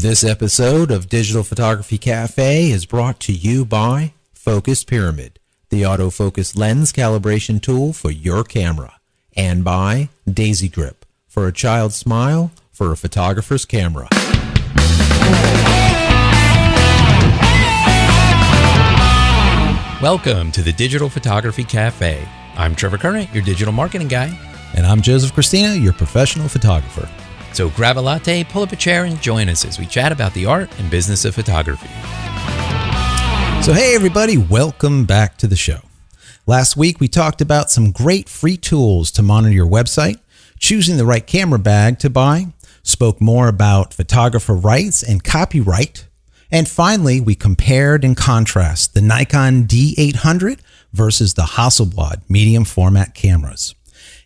This episode of Digital Photography Cafe is brought to you by Focus Pyramid, the autofocus lens calibration tool for your camera, and by Daisy Grip, for a child's smile for a photographer's camera. Welcome to the Digital Photography Cafe. I'm Trevor Current, your digital marketing guy. And I'm Joseph Christina, your professional photographer. So grab a latte, pull up a chair, and join us as we chat about the art and business of photography. So hey everybody, welcome back to the show. Last week we talked about some great free tools to monitor your website, choosing the right camera bag to buy, spoke more about photographer rights and copyright, and finally we compared and contrasted the Nikon D800 versus the Hasselblad medium format cameras.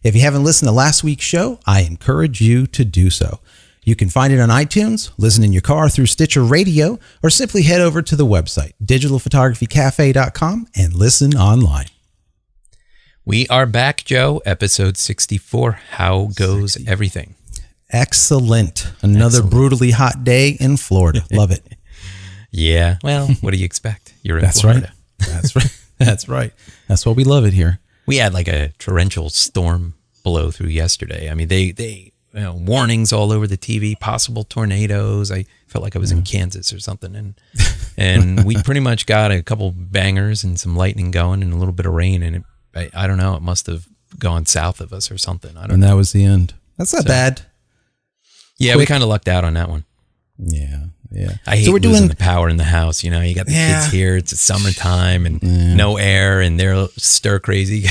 If you haven't listened to last week's show, I encourage you to do so. You can find it on iTunes, listen in your car through Stitcher Radio, or simply head over to the website, digitalphotographycafe.com, and listen online. We are back, Joe, episode 64. How goes everything? Excellent. Another brutally hot day in Florida. Love it. Yeah. Well, what do you expect? You're in That's Florida. Right. That's right. That's right. That's why we love it here. We had like a torrential storm blow through yesterday. I mean, they warnings all over the TV, possible tornadoes. I felt like I was in Kansas or something. And we pretty much got a couple bangers and some lightning going and a little bit of rain. And I don't know, it must have gone south of us or something. I don't know. That was the end. That's not bad. Yeah, Quick. we kind of lucked out on that one. Yeah. I hate losing the power in the house. You know, you got the kids here. It's summertime and no air, and they're stir crazy.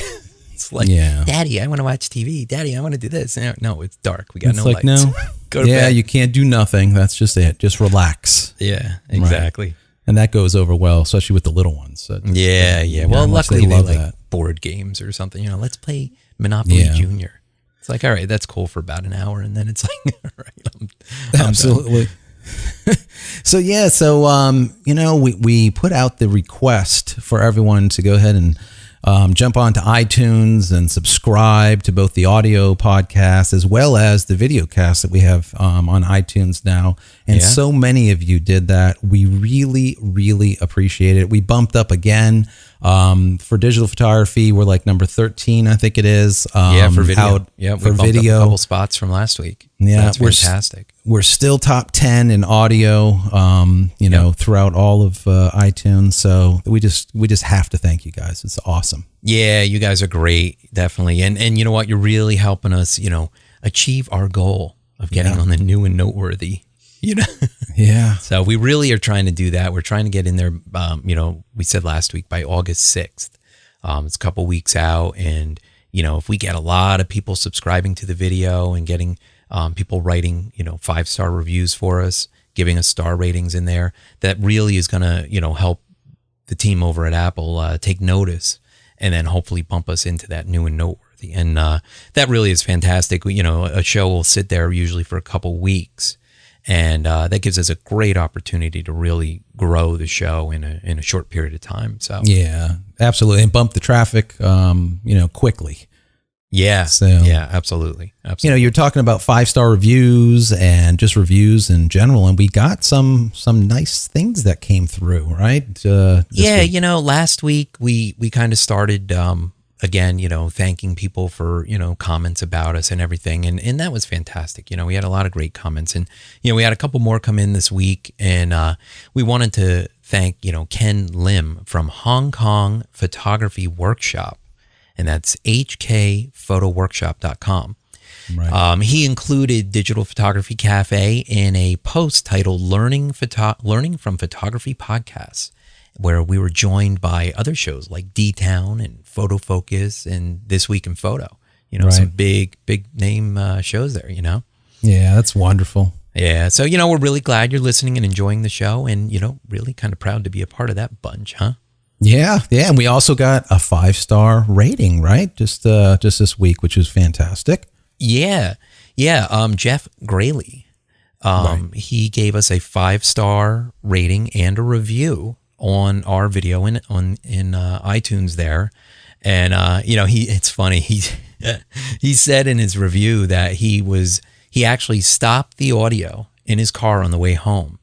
It's like, Daddy, I want to watch TV. Daddy, I want to do this. No, it's dark. We got no lights. No. Go to bed. You can't do nothing. That's just it. Just relax. Yeah, exactly. Right. And that goes over well, especially with the little ones. So Well, luckily they like board games or something. You know, let's play Monopoly Junior. It's like, all right, that's cool for about an hour, and then it's like, all right, I'm absolutely. done. So we put out the request for everyone to go ahead and jump onto iTunes and subscribe to both the audio podcast as well as the video cast that we have on iTunes now. And so many of you did that. We really, really appreciate it. We bumped up again for digital photography. We're like number 13, I think it is. For video. We bumped up a couple spots from last week. Yeah, that's fantastic. We're still top 10 in audio, throughout all of iTunes. So we just have to thank you guys. It's awesome. Yeah, you guys are great, definitely. And you know what? You're really helping us, achieve our goal of getting on the new and noteworthy. Yeah. So we really are trying to do that. We're trying to get in there. We said last week by August 6th. It's a couple weeks out, and if we get a lot of people subscribing to the video and getting people writing, 5-star reviews for us, giving us star ratings in there, that really is going to, help the team over at Apple take notice and then hopefully bump us into that new and noteworthy. And that really is fantastic. A show will sit there usually for a couple weeks, and that gives us a great opportunity to really grow the show in a short period of time. So yeah, absolutely, and bump the traffic, quickly. Yeah. So, yeah, absolutely. You're talking about 5-star reviews and just reviews in general, and we got some nice things that came through, right? Week. Last week we kind of started again, thanking people for, comments about us and everything. And that was fantastic. We had a lot of great comments, and, we had a couple more come in this week, and we wanted to thank, Ken Lim from Hong Kong Photography Workshop. And that's hkphotoworkshop.com. Right. He included Digital Photography Cafe in a post titled Learning from Photography Podcasts, where we were joined by other shows like D-Town and Photo Focus and This Week in Photo. Some big name shows there, Yeah, that's wonderful. Yeah, so, we're really glad you're listening and enjoying the show, and, really kind of proud to be a part of that bunch, huh? Yeah, and we also got a 5-star rating, right? Just this week, which is fantastic. Yeah. Jeff Grayley, he gave us a 5-star rating and a review on our video in iTunes there, and it's funny. He said in his review that he actually stopped the audio in his car on the way home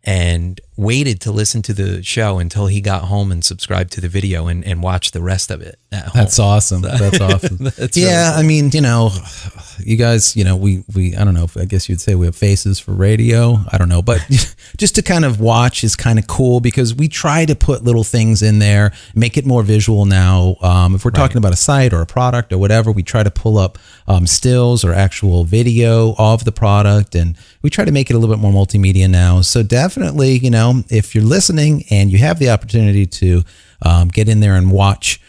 and waited to listen to the show until he got home and subscribed to the video and watched the rest of it at home. That's awesome. That's awesome. That's yeah, really cool. I mean, you guys, we I don't know, I guess you'd say we have faces for radio. I don't know, but just to kind of watch is kind of cool because we try to put little things in there, make it more visual now. If we're talking about a site or a product or whatever, we try to pull up stills or actual video of the product, and we try to make it a little bit more multimedia now. So definitely, if you're listening and you have the opportunity to get in there and watch,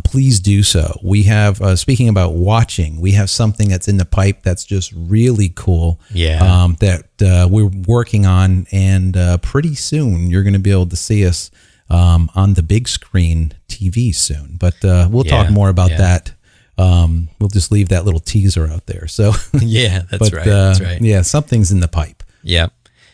please do so. We have, speaking about watching, we have something that's in the pipe that's just really cool. Yeah. That we're working on, and pretty soon you're going to be able to see us on the big screen TV soon. But we'll talk more about that. We'll just leave that little teaser out there. So yeah, that's right. That's right. Yeah, something's in the pipe. Yeah.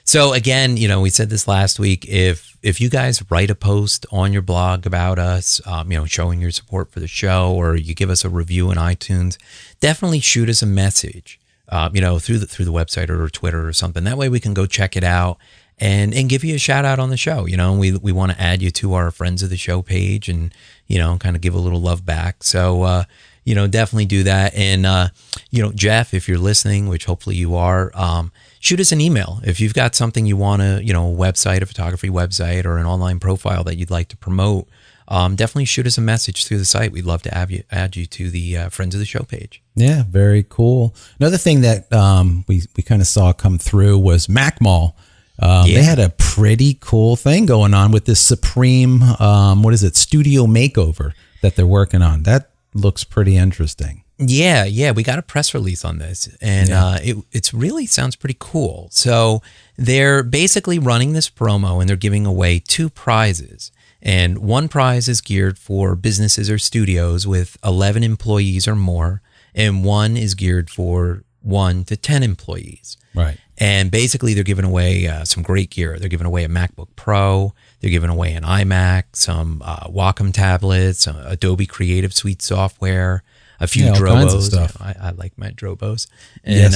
So again, we said this last week, if you guys write a post on your blog about us, showing your support for the show, or you give us a review in iTunes, definitely shoot us a message, through the website or Twitter or something. That way we can go check it out and give you a shout out on the show. We want to add you to our friends of the show page and, kind of give a little love back. So, definitely do that. And, Jeff, if you're listening, which hopefully you are, shoot us an email. If you've got something you want to, a website, a photography website, or an online profile that you'd like to promote, definitely shoot us a message through the site. We'd love to add you to the Friends of the Show page. Yeah, very cool. Another thing that we kind of saw come through was MacMall. They had a pretty cool thing going on with this Supreme, Studio Makeover that they're working on. That looks pretty interesting. Yeah, we got a press release on this, and it's really sounds pretty cool. So they're basically running this promo, and they're giving away 2 prizes. And one prize is geared for businesses or studios with 11 employees or more, and one is geared for 1 to 10 employees. Right. And basically, they're giving away some great gear. They're giving away a MacBook Pro. They're giving away an iMac, some Wacom tablets, Adobe Creative Suite software, a few Drobos. Stuff. I like my Drobos, and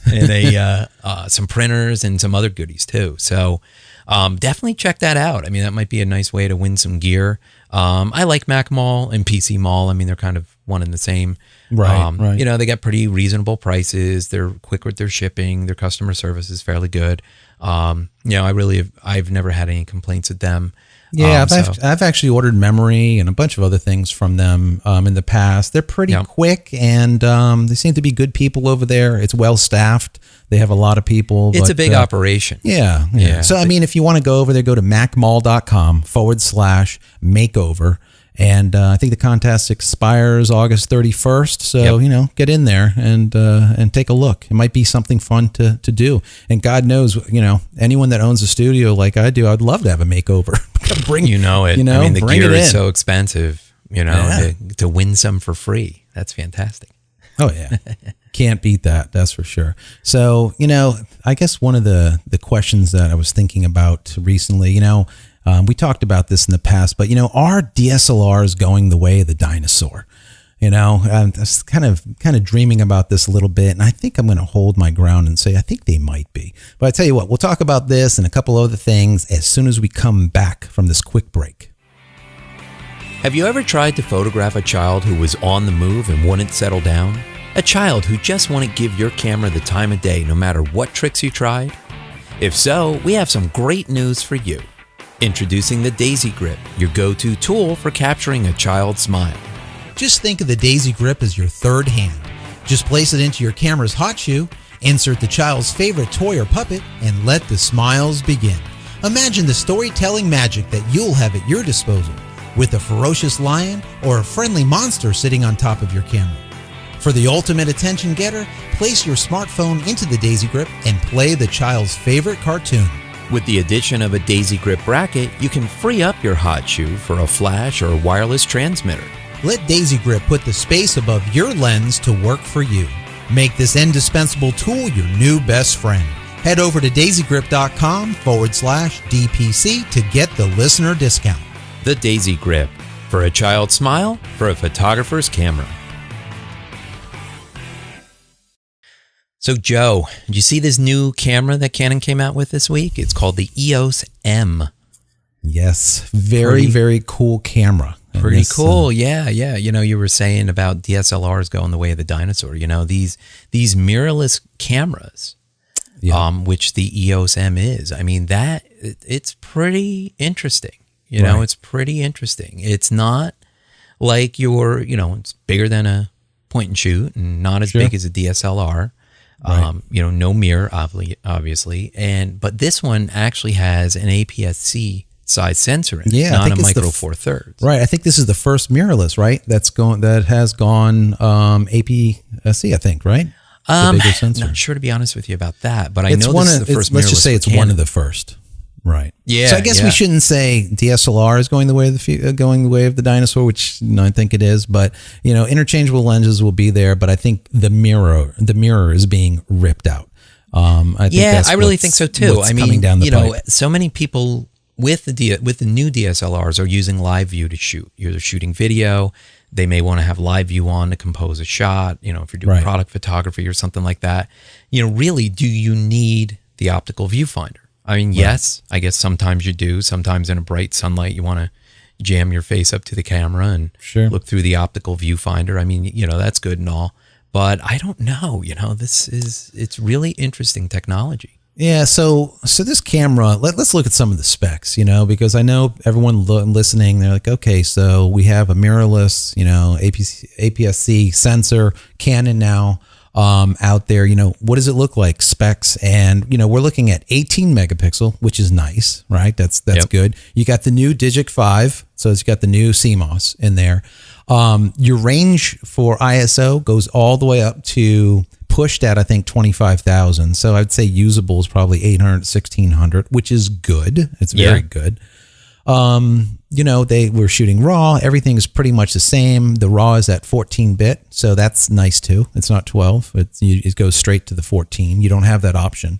and some printers and some other goodies too. So definitely check that out. I mean, that might be a nice way to win some gear. I like MacMall and PC Mall. I mean, they're kind of one and the same. Right. They got pretty reasonable prices. They're quick with their shipping. Their customer service is fairly good. I've never had any complaints with them. Yeah, I've actually ordered memory and a bunch of other things from them in the past. They're pretty quick, and they seem to be good people over there. It's well staffed. They have a lot of people. It's a big operation. Yeah. So, I mean, if you want to go over there, go to macmall.com/makeover. And I think the contest expires August 31st. So, get in there and take a look. It might be something fun to do. And God knows, anyone that owns a studio like I do, I'd love to have a makeover. Bring it. I mean, the gear is so expensive, to win some for free. That's fantastic. Oh, yeah. Can't beat that. That's for sure. So, I guess one of the questions that I was thinking about recently, we talked about this in the past, but are DSLRs going the way of the dinosaur? I was kind of dreaming about this a little bit, and I think I'm going to hold my ground and say I think they might be. But I tell you what, we'll talk about this and a couple other things as soon as we come back from this quick break. Have you ever tried to photograph a child who was on the move and wouldn't settle down? A child who just wouldn't give your camera the time of day no matter what tricks you tried? If so, we have some great news for you. Introducing the Daisy Grip, your go-to tool for capturing a child's smile. Just think of the Daisy Grip as your third hand. Just place it into your camera's hot shoe, insert the child's favorite toy or puppet, and let the smiles begin. Imagine the storytelling magic that you'll have at your disposal with a ferocious lion or a friendly monster sitting on top of your camera. For the ultimate attention getter, place your smartphone into the Daisy Grip and play the child's favorite cartoon. With the addition of a Daisy Grip bracket, you can free up your hot shoe for a flash or wireless transmitter. Let Daisy Grip put the space above your lens to work for you. Make this indispensable tool your new best friend. Head over to daisygrip.com/DPC to get the listener discount. The Daisy Grip. For a child's smile, for a photographer's camera. So Joe, did you see this new camera that Canon came out with this week? It's called the EOS M. Yes, very cool camera. Pretty cool, yeah. You know, you were saying about DSLRs going the way of the dinosaur. You know, these mirrorless cameras, which the EOS M is. I mean, it's pretty interesting. You know, it's pretty interesting. It's not like it's bigger than a point and shoot, and not as big as a DSLR. No mirror, obviously, but this one actually has an APS-C size sensor in it, not a micro four thirds. Right, I think this is the first mirrorless, right? That has gone APS-C, I think, right? The bigger sensor. I'm not sure, to be honest with you, about that, but I know this is the first mirrorless. Let's just say it's one of the first. Right. Yeah. So I guess we shouldn't say DSLR is going the way of the dinosaur, which I think it is. But interchangeable lenses will be there. But I think the mirror is being ripped out. I really think so too. I mean, down the pipe. So many people with the new DSLRs are using live view to shoot. You're shooting video. They may want to have live view on to compose a shot. If you're doing product photography or something like that. Really, do you need the optical viewfinder? I mean, yes, I guess sometimes you do. Sometimes in a bright sunlight, you want to jam your face up to the camera and look through the optical viewfinder. I mean, that's good and all, but I don't know, it's really interesting technology. Yeah. So this camera, let's look at some of the specs, because I know everyone listening, they're like, okay, so we have a mirrorless, APS-C sensor, Canon now. Out there, what does it look like? Specs, and we're looking at 18 megapixel, which is nice, right? That's good. You got the new Digic 5, so it's got the new CMOS in there. Your range for ISO goes all the way up to pushed at, I think, 25,000. So I'd say usable is probably 800, 1600, which is good. It's very good. They were shooting RAW. Everything is pretty much the same. The RAW is at 14-bit, so that's nice too. It's not 12. It goes straight to the 14. You don't have that option,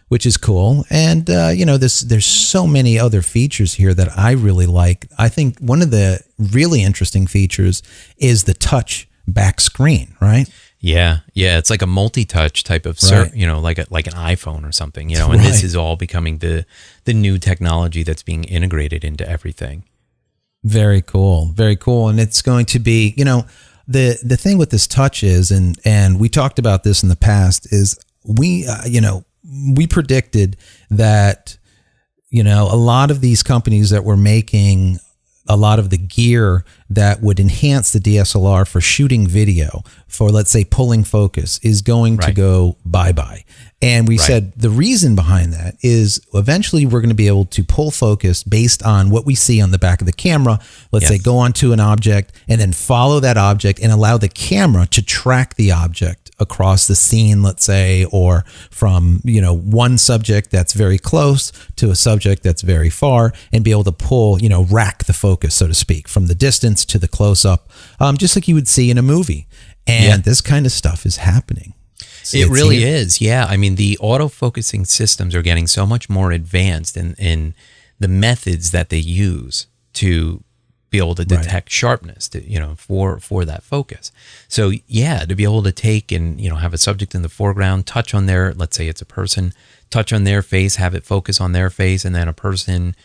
which is cool. And there's so many other features here that I really like. I think one of the really interesting features is the touch back screen, right? Yeah. It's like a multi-touch type of, like an iPhone or something, and this is all becoming the new technology that's being integrated into everything. Very cool. And it's going to be, the thing with this touch is, and we talked about this in the past, is we predicted that, a lot of these companies that were making a lot of the gear that would enhance the DSLR for shooting video, for, let's say, pulling focus, is going to go bye-bye. And we said the reason behind that is eventually we're going to be able to pull focus based on what we see on the back of the camera. Let's say go onto an object and then follow that object and allow the camera to track the object across the scene, let's say, or from, one subject that's very close to a subject that's very far, and be able to pull, rack the focus, so to speak, from the distance to the close-up, just like you would see in a movie. And this kind of stuff is happening. It really is. Yeah. I mean, the autofocusing systems are getting so much more advanced in the methods that they use to be able to detect sharpness, for that focus. So to be able to take and, have a subject in the foreground, touch on their, let's say it's a person, touch on their face, have it focus on their face, and then a person,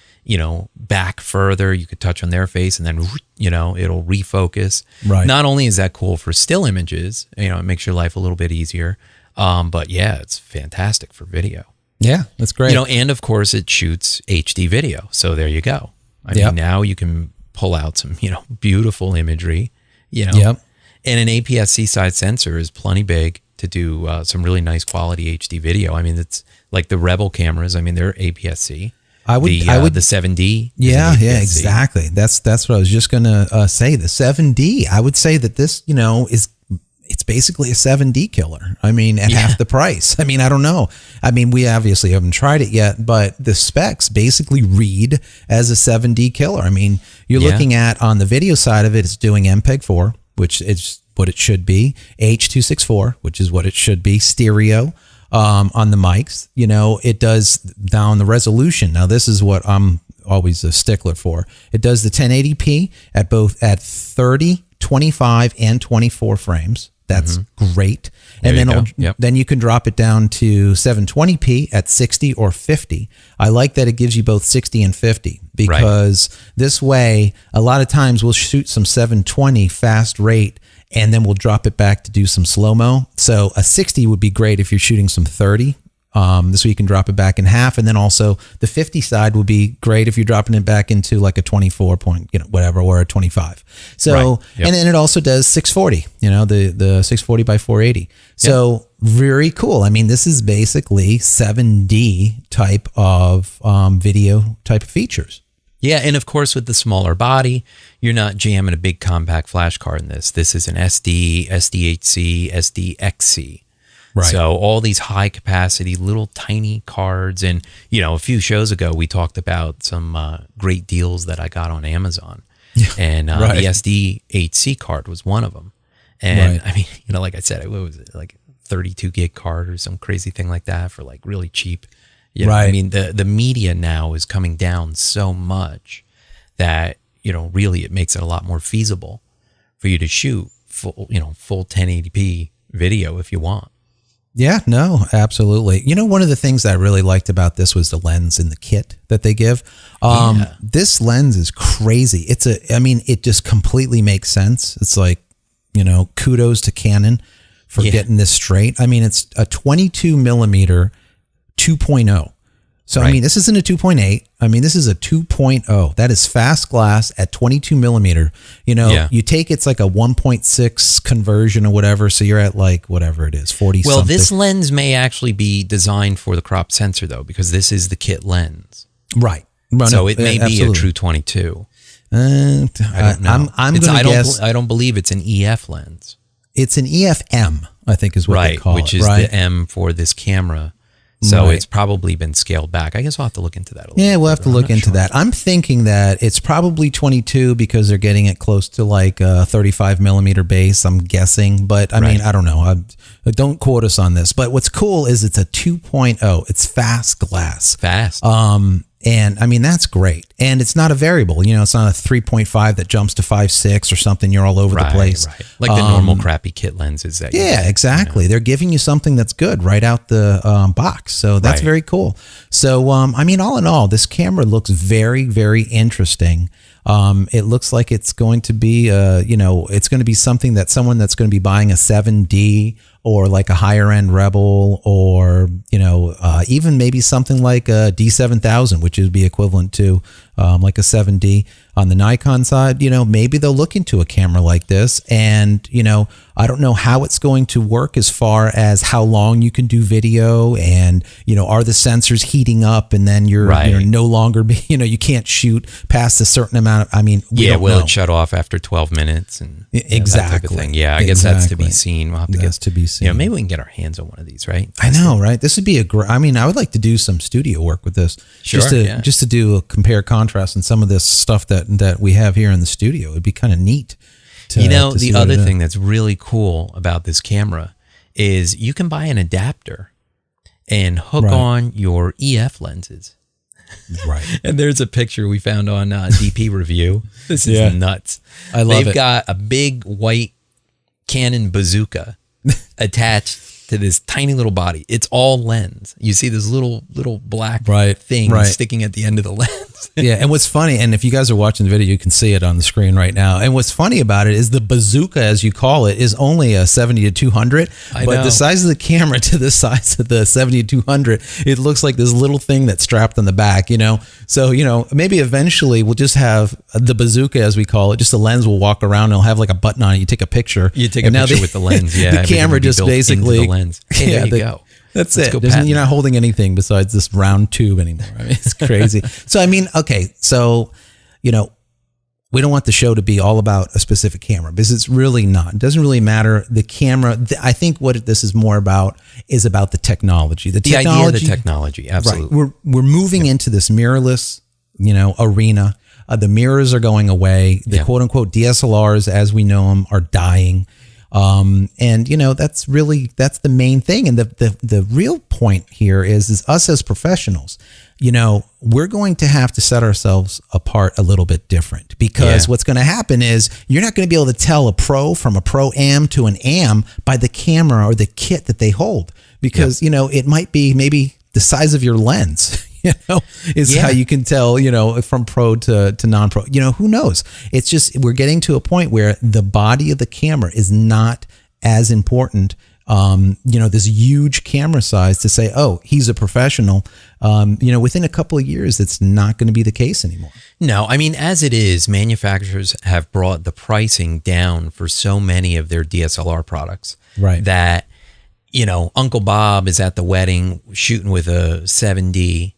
back further, you could touch on their face and then, it'll refocus. Right. Not only is that cool for still images, it makes your life a little bit easier. But it's fantastic for video. Yeah, that's great. And of course it shoots HD video. So there you go. I mean, now you can pull out some, beautiful imagery, and an APS-C size sensor is plenty big to do some really nice quality HD video. I mean, it's like the Rebel cameras. I mean, they're APS-C. I would the 7D. Yeah, exactly. That's what I was just going to say. The 7D. I would say that this, it's basically a 7D killer. I mean, at half the price. I mean, I don't know. I mean, we obviously haven't tried it yet, but the specs basically read as a 7D killer. I mean, you're looking at, on the video side of it, it's doing MPEG-4, which is what it should be, H.264, which is what it should be, stereo. On the mics, it does down the resolution. Now, this is what I'm always a stickler for. It does the 1080p at 30, 25, and 24 frames. That's great. There And you then go. Yep. then you can drop it down to 720p at 60 or 50. I like that it gives you both 60 and 50 because this way, a lot of times we'll shoot some 720 fast rate and then we'll drop it back to do some slow-mo. So a 60 would be great if you're shooting some 30. This way you can drop it back in half. And then also the 50 side would be great if you're dropping it back into like a 24 point, whatever, or a 25. So, and then it also does 640, the 640 by 480. So very cool. I mean, this is basically 7D type of video type of features. Yeah, and of course with the smaller body, you're not jamming a big compact flash card in this. This is an SD, SDHC, SDXC. Right. So all these high capacity little tiny cards, and a few shows ago we talked about some great deals that I got on Amazon, and the SDHC card was one of them. And I mean, like I said, what was it, like 32 gig card or some crazy thing like that for like really cheap. I mean, the media now is coming down so much that really it makes it a lot more feasible for you to shoot full 1080p video if you want. Yeah, no, absolutely. One of the things that I really liked about this was the lens in the kit that they give. This lens is crazy. It just completely makes sense. It's like, kudos to Canon for getting this straight. I mean, it's a 22 millimeter 2.0. So, I mean, this isn't a 2.8. I mean, this is a 2.0. That is fast glass at 22 millimeter. You take it's like a 1.6 conversion or whatever. So you're at like whatever it is, 40 Well, something. this lens may actually be designed for the crop sensor though, because this is the kit lens. Right. So it may be a true 22. I don't know. I'm going to guess. I don't believe it's an EF lens. It's an EF M, I think is what they call it. Which is the M for this camera. So it's probably been scaled back. I guess I'll have to look into that a little bit. We'll have to look into that. I'm thinking that it's probably 22 because they're getting it close to like a 35 millimeter base, I'm guessing. But I mean, I don't know. Don't quote us on this. But what's cool is it's a 2.0. It's fast glass. Fast. And I mean, that's great. And it's not a variable, it's not a 3.5 that jumps to 5.6 or something. You're all over the place. Right. Like the normal crappy kit lenses that exactly. They're giving you something that's good right out the box. So that's very cool. So, I mean, all in all, this camera looks very, very interesting. It looks like it's going to be, it's going to be something that someone that's going to be buying a 7D or like a higher end Rebel or, even maybe something like a D7000, which would be equivalent to like a 7D on the Nikon side. Maybe they'll look into a camera like this and, I don't know how it's going to work as far as how long you can do video and, are the sensors heating up and then you're no longer, you can't shoot past a certain amount of, I mean, will it shut off after 12 minutes and exactly. that type of thing. Yeah, I guess that's to be seen. We'll have to to be seen. Maybe we can get our hands on one of these, right? I know, right? This would be I mean, I would like to do some studio work with this. Just to do a compare contrast and some of this stuff that we have here in the studio. It'd be kind of neat. The other thing that's really cool about this camera is you can buy an adapter and hook on your EF lenses. Right. And there's a picture we found on DP Review. This is nuts. I love it. They've got a big white Canon bazooka attached to this tiny little body. It's all lens. You see this little black thing sticking at the end of the lens. And what's funny, and if you guys are watching the video, you can see it on the screen right now. And what's funny about it is the bazooka, as you call it, is only a 70 to 200. But the size of the camera to the size of the 70 to 200, it looks like this little thing that's strapped on the back, So, maybe eventually we'll just have the bazooka, as we call it, just a lens will walk around and it'll have like a button on it. You take a picture. You take a picture with the lens, The camera just basically... the lens. Hey, there you go. That's it. You're not holding anything besides this round tube anymore. I mean, it's crazy. So, I mean, okay. So, we don't want the show to be all about a specific camera because it's really not. It doesn't really matter. The camera, I think what this is more about is about the technology. The idea of the technology. Absolutely. Right. We're moving into this mirrorless, arena. The mirrors are going away. The quote unquote DSLRs as we know them are dying. And that's the main thing. And the real point here is us as professionals, we're going to have to set ourselves apart a little bit different, because what's going to happen is you're not going to be able to tell a pro from a pro am to an am by the camera or the kit that they hold, because, it might be maybe the size of your lens, is how you can tell, from pro to non-pro, who knows? It's just, we're getting to a point where the body of the camera is not as important. This huge camera size to say, oh, he's a professional, within a couple of years, it's not going to be the case anymore. No, I mean, as it is, manufacturers have brought the pricing down for so many of their DSLR products, right? That, Uncle Bob is at the wedding shooting with a 7D,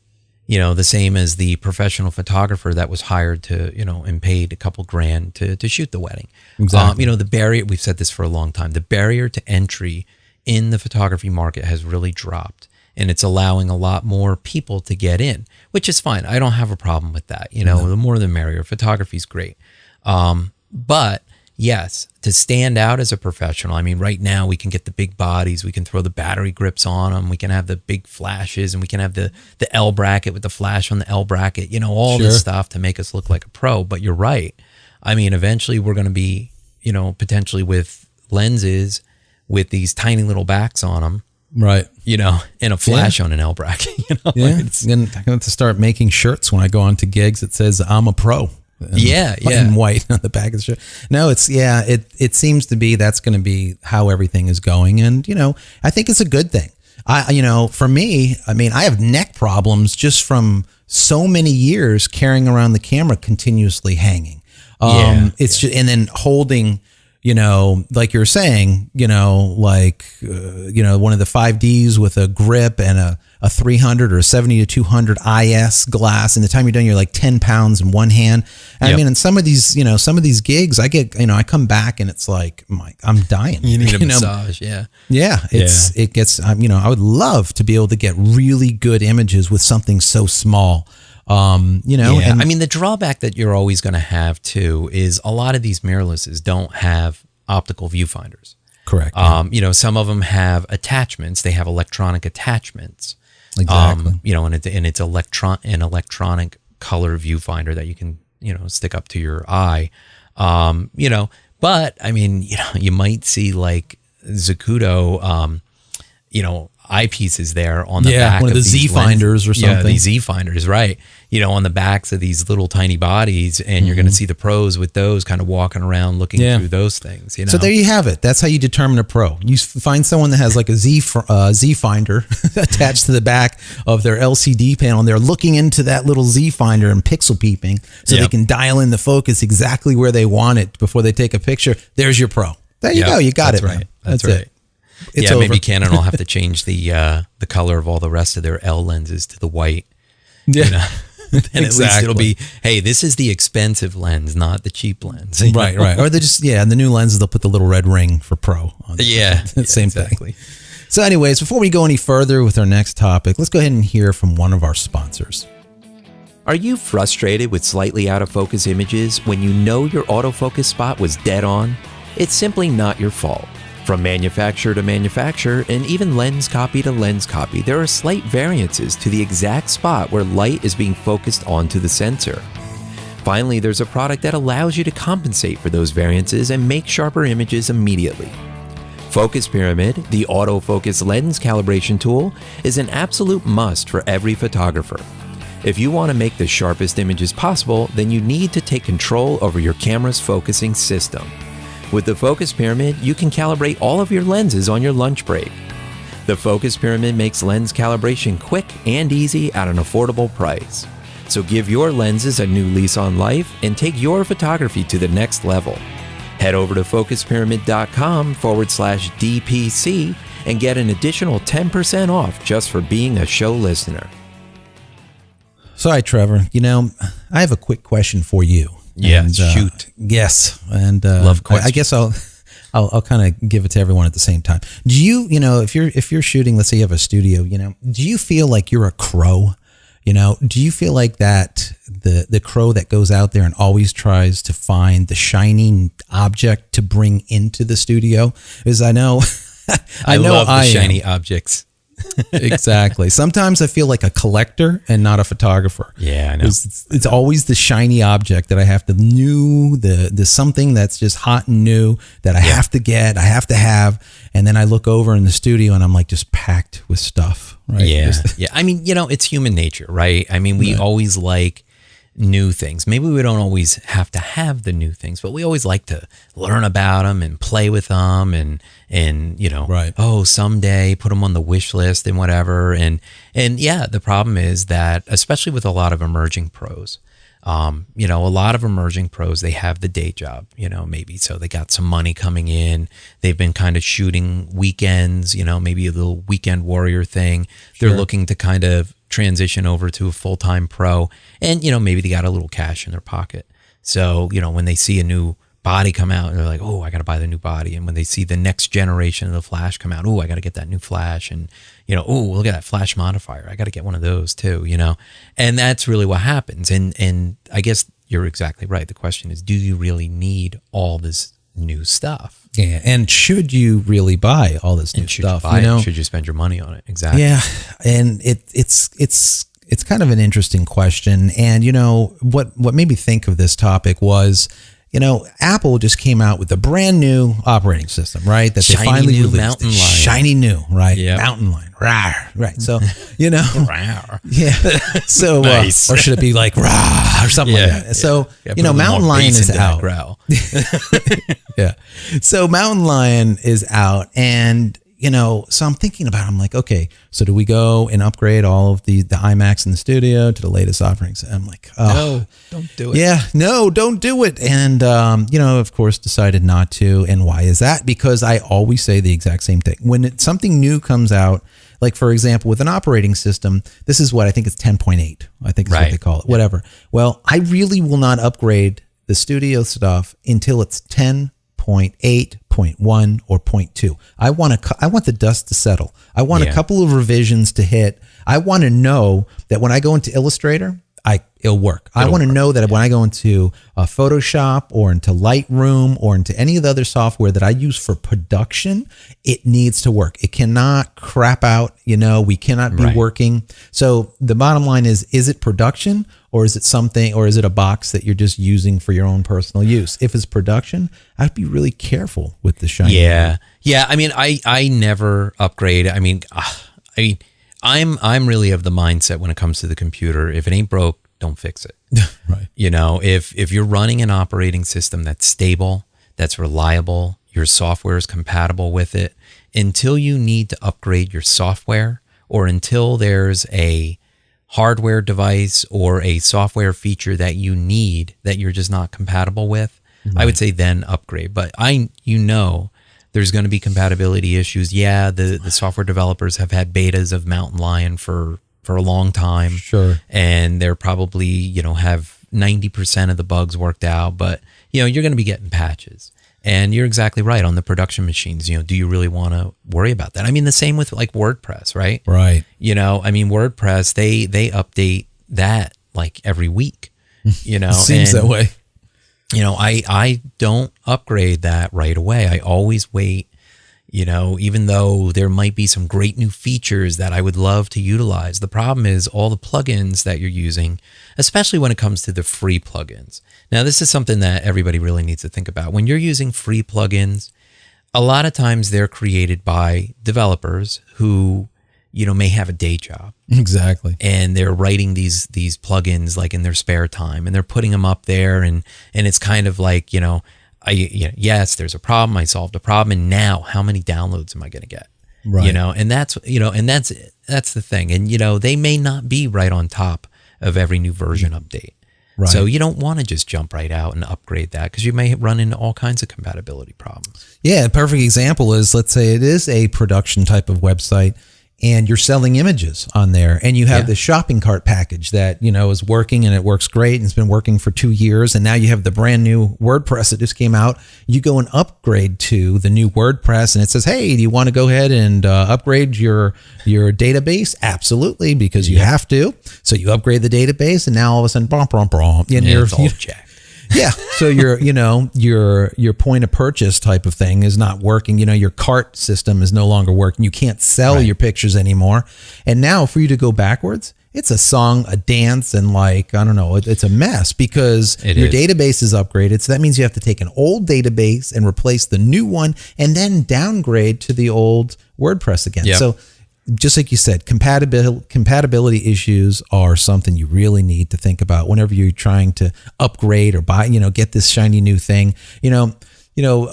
the same as the professional photographer that was hired to, and paid a couple grand to shoot the wedding. Exactly. The barrier, we've said this for a long time, the barrier to entry in the photography market has really dropped, and it's allowing a lot more people to get in, which is fine. I don't have a problem with that. The more the merrier. Photography is great. But yes, to stand out as a professional, I mean, right now we can get the big bodies, we can throw the battery grips on them, we can have the big flashes, and we can have the L bracket with the flash on the L bracket, all this stuff to make us look like a pro. But you're right. I mean, eventually we're going to be, potentially with lenses with these tiny little backs on them. Right. And a flash on an L bracket. And I'm going to start making shirts when I go on to gigs that says I'm a pro. In white on the back of the shirt. No, it seems to be that's going to be how everything is going, and I think it's a good thing. For me, I mean, I have neck problems just from so many years carrying around the camera continuously hanging. It's just, and then holding, like you're saying, one of the 5Ds with a grip and a 300 or a 70 to 200 IS glass. And the time you're done, you're like 10 pounds in one hand. And I mean, in some of these, some of these gigs, I get, I come back and it's like, I'm dying. You need a massage. Yeah. It gets, I would love to be able to get really good images with something so small. And I mean, the drawback that you're always going to have too is a lot of these mirrorlesses don't have optical viewfinders. Correct. Some of them have attachments. They have electronic attachments. Exactly. And it's an electronic color viewfinder that you can, stick up to your eye. But I mean, you might see like Zacuto, eyepieces there on the back one of the Z finders or something. Yeah, these Z finders, right? On the backs of these little tiny bodies, and you're going to see the pros with those kind of walking around looking through those things. So there you have it. That's how you determine a pro. You find someone that has like a Z finder attached to the back of their LCD panel, and they're looking into that little Z finder and pixel peeping, so they can dial in the focus exactly where they want it before they take a picture. There's your pro. There you go. You got it. Right. Man. That's right. It's over. Maybe Canon will have to change the color of all the rest of their L lenses to the white. Yeah. And at least it'll be, hey, this is the expensive lens, not the cheap lens. Right. Or they just, and the new lenses, they'll put the little red ring for pro on them. Same thing. So anyways, before we go any further with our next topic, let's go ahead and hear from one of our sponsors. Are you frustrated with slightly out of focus images when you know your autofocus spot was dead on? It's simply not your fault. From manufacturer to manufacturer, and even lens copy to lens copy, there are slight variances to the exact spot where light is being focused onto the sensor. Finally, there's a product that allows you to compensate for those variances and make sharper images immediately. Focus Pyramid, the autofocus lens calibration tool, is an absolute must for every photographer. If you want to make the sharpest images possible, then you need to take control over your camera's focusing system. With the Focus Pyramid, you can calibrate all of your lenses on your lunch break. The Focus Pyramid makes lens calibration quick and easy at an affordable price. So give your lenses a new lease on life and take your photography to the next level. Head over to focuspyramid.com/DPC and get an additional 10% off just for being a show listener. So, hi, Trevor. I have a quick question for you. Yeah, shoot. Yes, and love questions. I guess I'll kind of give it to everyone at the same time. Do you, if you're shooting, let's say you have a studio, do you feel like you're a crow, Do you feel like that the crow that goes out there and always tries to find the shining object to bring into the studio? Because I know I love the shiny objects. Exactly. Sometimes I feel like a collector and not a photographer. Yeah, I know. It's always the shiny object that I have to the something that's just hot and new that I have to get, I have to have. And then I look over in the studio and I'm like just packed with stuff. Right? Yeah. Yeah. I mean, it's human nature, right? I mean, we always like new things. Maybe we don't always have to have the new things, but we always like to learn about them and play with them and someday put them on the wish list and whatever. And yeah, the problem is that, especially with a lot of emerging pros, a lot of emerging pros, they have the day job, maybe. So they got some money coming in. They've been kind of shooting weekends, maybe a little weekend warrior thing. They're looking to kind of transition over to a full-time pro, and maybe they got a little cash in their pocket. So when they see a new body come out, they're like, oh, I got to buy the new body. And when they see the next generation of the flash come out, oh, I got to get that new flash. And oh, look at that flash modifier, I got to get one of those too. And that's really what happens. And I guess you're exactly right. The question is, do you really need all this new stuff? Yeah, and should you really buy all this new stuff? Should you spend your money on it? Exactly. Yeah, and it's kind of an interesting question. And what made me think of this topic was, Apple just came out with a brand new operating system, right? That they finally released. Mountain Lion. Shiny new, right? Yep. Mountain Lion. Rawr. Right. So, Rawr. Yeah. So, nice. Or should it be like rah or something like that? So, Mountain Lion is out. Yeah. So Mountain Lion is out, and so I'm thinking about it. I'm like, okay, so do we go and upgrade all of the iMacs in the studio to the latest offerings? And I'm like, no, don't do it. Yeah, no, don't do it. And, of course, decided not to. And why is that? Because I always say the exact same thing. When something new comes out, like, for example, with an operating system, this is what I think it's 10.8. I think is what they call it, whatever. Well, I really will not upgrade the studio stuff until it's 10.8, 0.1, or 0.2. I want the dust to settle. I want a couple of revisions to hit. I want to know that when I go into Illustrator, it'll work. I want to know that when I go into Photoshop or into Lightroom or into any of the other software that I use for production, it needs to work. It cannot crap out. We cannot be working. So the bottom line is it production, or is it something, or is it a box that you're just using for your own personal use? If it's production, I'd be really careful with the shiny. Yeah. Yeah. I mean, I never upgrade. I mean, I'm really of the mindset when it comes to the computer, if it ain't broke, don't fix it. Right. If you're running an operating system that's stable, that's reliable, your software is compatible with it, until you need to upgrade your software, or until there's a hardware device or a software feature that you need that you're just not compatible with, I would say then upgrade. But there's going to be compatibility issues. Yeah, the software developers have had betas of Mountain Lion for a long time. Sure. And they're probably, have 90% of the bugs worked out, but you're going to be getting patches. And you're exactly right on the production machines. Do you really want to worry about that? I mean, the same with like WordPress, right? Right. WordPress, they update that like every week, It seems that way. I don't upgrade that right away. I always wait, even though there might be some great new features that I would love to utilize. The problem is all the plugins that you're using, especially when it comes to the free plugins. Now, this is something that everybody really needs to think about. When you're using free plugins, a lot of times they're created by developers who, may have a day job. Exactly. And they're writing these plugins like in their spare time, and they're putting them up there, and it's kind of like, yes, there's a problem. I solved a problem, and now how many downloads am I going to get? Right. And that's the thing. And they may not be right on top of every new version update. Right. So you don't want to just jump right out and upgrade that, because you may run into all kinds of compatibility problems. Yeah, a perfect example is, let's say it is a production type of website, and you're selling images on there, and you have the shopping cart package that, is working, and it works great, and it's been working for 2 years. And now you have the brand new WordPress that just came out. You go and upgrade to the new WordPress, and it says, hey, do you want to go ahead and upgrade your database? Absolutely, because you have to. So you upgrade the database, and now all of a sudden, and it's all jacked. Yeah. So your point of purchase type of thing is not working. Your cart system is no longer working. You can't sell your pictures anymore. And now for you to go backwards, it's a song, a dance, and I don't know, it's a mess because your database is upgraded. So that means you have to take an old database and replace the new one and then downgrade to the old WordPress again. Yep. So just like you said, compatibility issues are something you really need to think about whenever you're trying to upgrade or buy, get this shiny new thing. A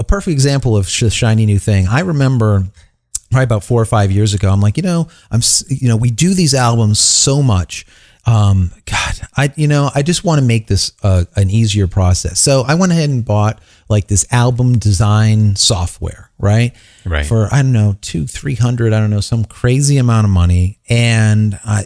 perfect example of shiny new thing. I remember probably about 4 or 5 years ago, I'm like, we do these albums so much. I just want to make this an easier process. So I went ahead and bought this album design software, right? For, I don't know, $200-300, I don't know, some crazy amount of money. And I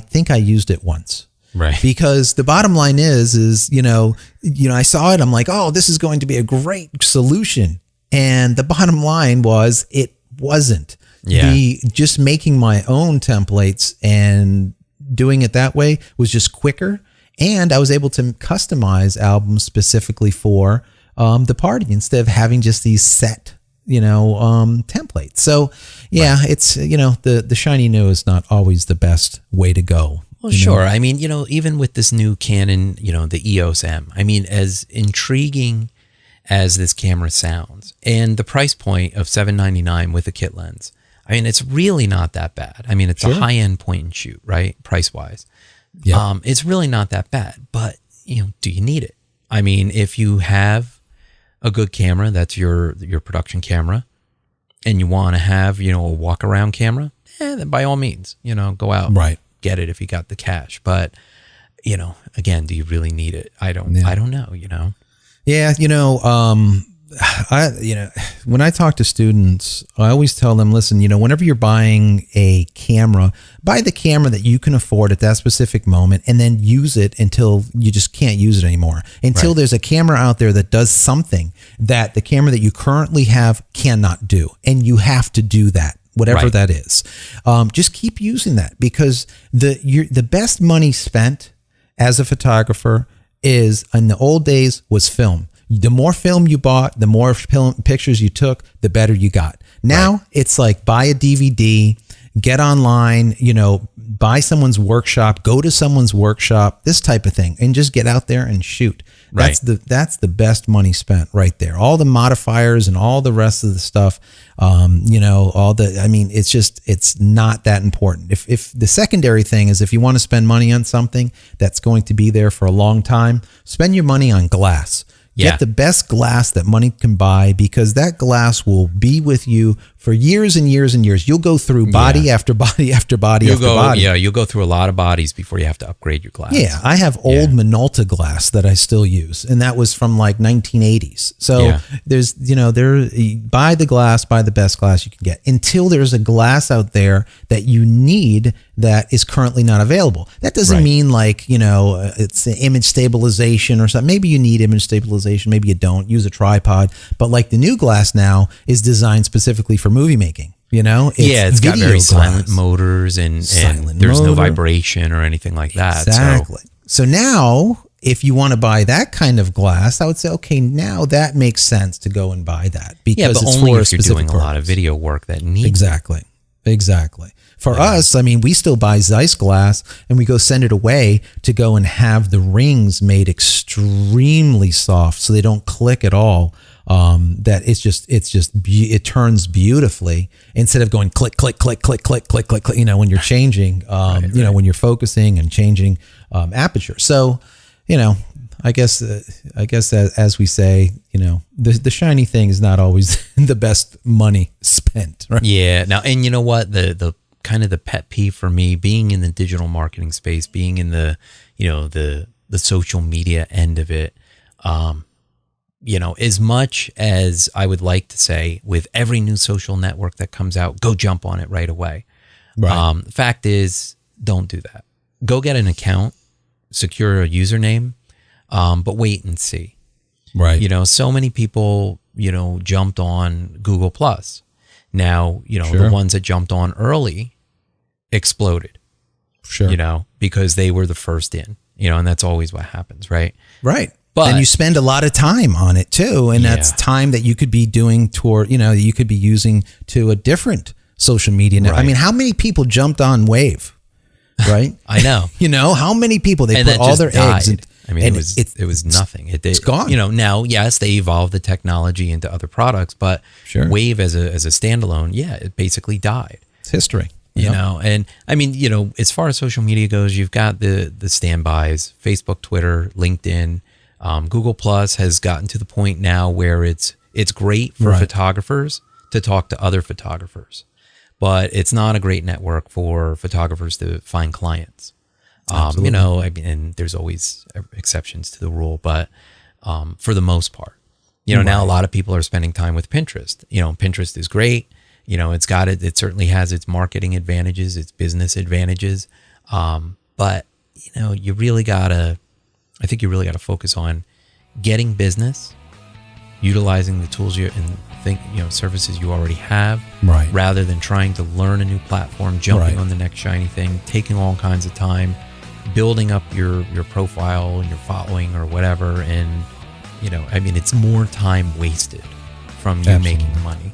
think I used it once. Right. Because the bottom line is, I saw it. I'm like, oh, this is going to be a great solution. And the bottom line was it wasn't. Yeah. Just making my own templates and doing it that way was just quicker. And I was able to customize albums specifically for the party instead of having just these set, templates. So yeah, it's, the shiny new is not always the best way to go. Well, sure. I mean, even with this new Canon, the EOS M, I mean, as intriguing as this camera sounds and the price point of $799 with a kit lens, I mean, it's really not that bad. I mean, it's a high-end point and shoot, right? Price-wise. Yeah. It's really not that bad, but, do you need it? I mean, if you have a good camera, that's your production camera, and you want to have, a walk-around camera, then by all means, go out, get it if you got the cash. But, again, do you really need it? I don't know, Yeah, when I talk to students, I always tell them, listen, whenever you're buying a camera, buy the camera that you can afford at that specific moment and then use it until you just can't use it anymore. Until there's a camera out there that does something that the camera that you currently have cannot do. And you have to do that, whatever that is. Just keep using that because the best money spent as a photographer is, in the old days, was film. The more film you bought, the more pictures you took, the better you got. Now it's like buy a DVD, get online, buy someone's workshop, go to someone's workshop, this type of thing, and just get out there and shoot. That's the best money spent right there. All the modifiers and all the rest of the stuff, it's not that important. If the secondary thing is, if you want to spend money on something that's going to be there for a long time, spend your money on glass. Get the best glass that money can buy because that glass will be with you for years and years and years. You'll go through body after body after body after body. Yeah, you'll go through a lot of bodies before you have to upgrade your glass. Yeah, I have old Minolta glass that I still use, and that was from 1980s. So there's, buy the glass, buy the best glass you can get until there's a glass out there that you need that is currently not available. That doesn't mean it's image stabilization or something. Maybe you need image stabilization, maybe you don't. Use a tripod. But the new glass now is designed specifically for movie making. It's got very silent motors and there's no vibration or anything like that. Exactly. So now, if you want to buy that kind of glass, I would say, okay, now that makes sense to go and buy that because but it's only for a if you're specific doing a lot of video work that needs Exactly. For us, we still buy Zeiss glass and we go send it away to go and have the rings made extremely soft so they don't click at all. It turns beautifully instead of going click, click, click, click, click, click, click, click, when you're changing, when you're focusing and changing aperture. So, I guess as we say, the shiny thing is not always the best money spent, right? Yeah. Now, and you know what, the kind of the pet peeve for me, being in the digital marketing space, being in the social media end of it, as much as I would like to say with every new social network that comes out, go jump on it right away. The fact is, don't do that. Go get an account, secure a username, but wait and see. Right. So many people, jumped on Google Plus. Now, the ones that jumped on early exploded. Sure. You know, because they were the first in, you know, and that's always what happens, right? Right. But and you spend a lot of time on it too. And that's time that you could be doing toward, you know, you could be using to a different social media. Right. I mean, how many people jumped on Wave? Right. I know. You know, how many people they put all their eggs in. I mean, it was nothing. It's gone. You know, now, yes, they evolved the technology into other products, but Wave as a standalone, it basically died. It's history. You know, and I mean, you know, as far as social media goes, you've got the standbys, Facebook, Twitter, LinkedIn, Google Plus has gotten to the point now where it's great for photographers to talk to other photographers, but it's not a great network for photographers to find clients. You know, I mean, and there's always exceptions to the rule, but for the most part, you know, now a lot of people are spending time with Pinterest. You know, Pinterest is great. You know, it certainly has its marketing advantages, its business advantages. But, you know, I think you really gotta focus on getting business, utilizing the tools services you already have, rather than trying to learn a new platform, jumping on the next shiny thing, taking all kinds of time, building up your profile and your following or whatever. And, you know, I mean, it's more time wasted from you making money.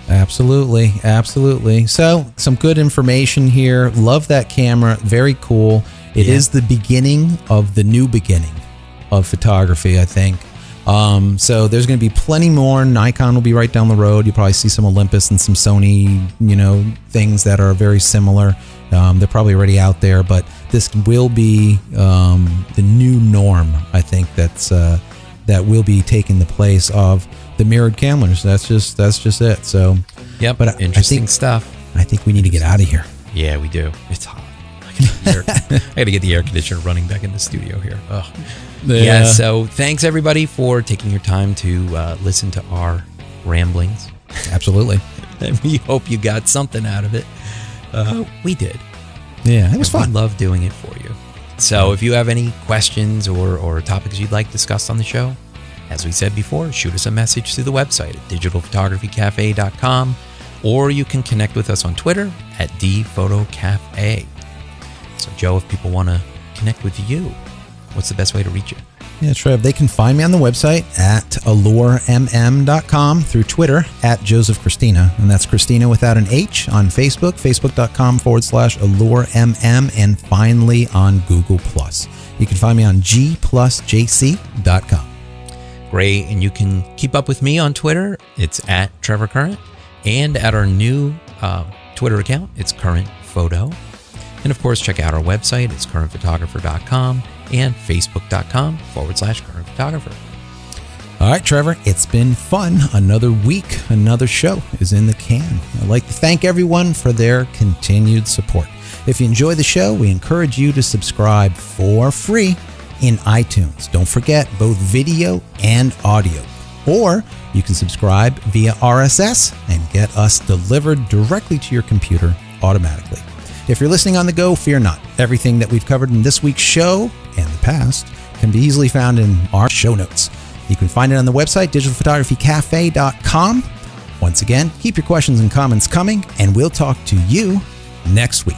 Absolutely. Absolutely. So some good information here. Love that camera. Very cool. It is the beginning of the new beginning of photography, I think. So there's going to be plenty more. Nikon will be right down the road. You'll probably see some Olympus and some Sony, you know, things that are very similar. They're probably already out there, but this will be the new norm. I think that will be taking the place of the mirrored cameras. That's just it. So, but interesting stuff. I think we need to get out of here. Yeah, we do. It's hot. I got to get the air conditioner running back in the studio here. Oh. Yeah. So thanks everybody for taking your time to listen to our ramblings. Absolutely. And we hope you got something out of it. We did. Yeah, it was fun. We love doing it for you. So if you have any questions or topics you'd like discussed on the show, as we said before, shoot us a message through the website at digitalphotographycafe.com, or you can connect with us on Twitter at dphotocafe. So Joe, if people want to connect with you, what's the best way to reach you? Yeah, Trev, they can find me on the website at alluremm.com, through Twitter at Joseph Christina, and that's Christina without an H, on Facebook, facebook.com/alluremm, and finally on Google+. You can find me on g+jc.com. Great, and you can keep up with me on Twitter. It's at Trevor Current, and at our new Twitter account, it's Current Photo. And of course, check out our website. It's currentphotographer.com and facebook.com/currentphotographer. All right, Trevor, it's been fun. Another week, another show is in the can. I'd like to thank everyone for their continued support. If you enjoy the show, we encourage you to subscribe for free in iTunes. Don't forget, both video and audio. Or you can subscribe via RSS and get us delivered directly to your computer automatically. If you're listening on the go, fear not. Everything that we've covered in this week's show and the past can be easily found in our show notes. You can find it on the website, digitalphotographycafe.com. Once again, keep your questions and comments coming, and we'll talk to you next week.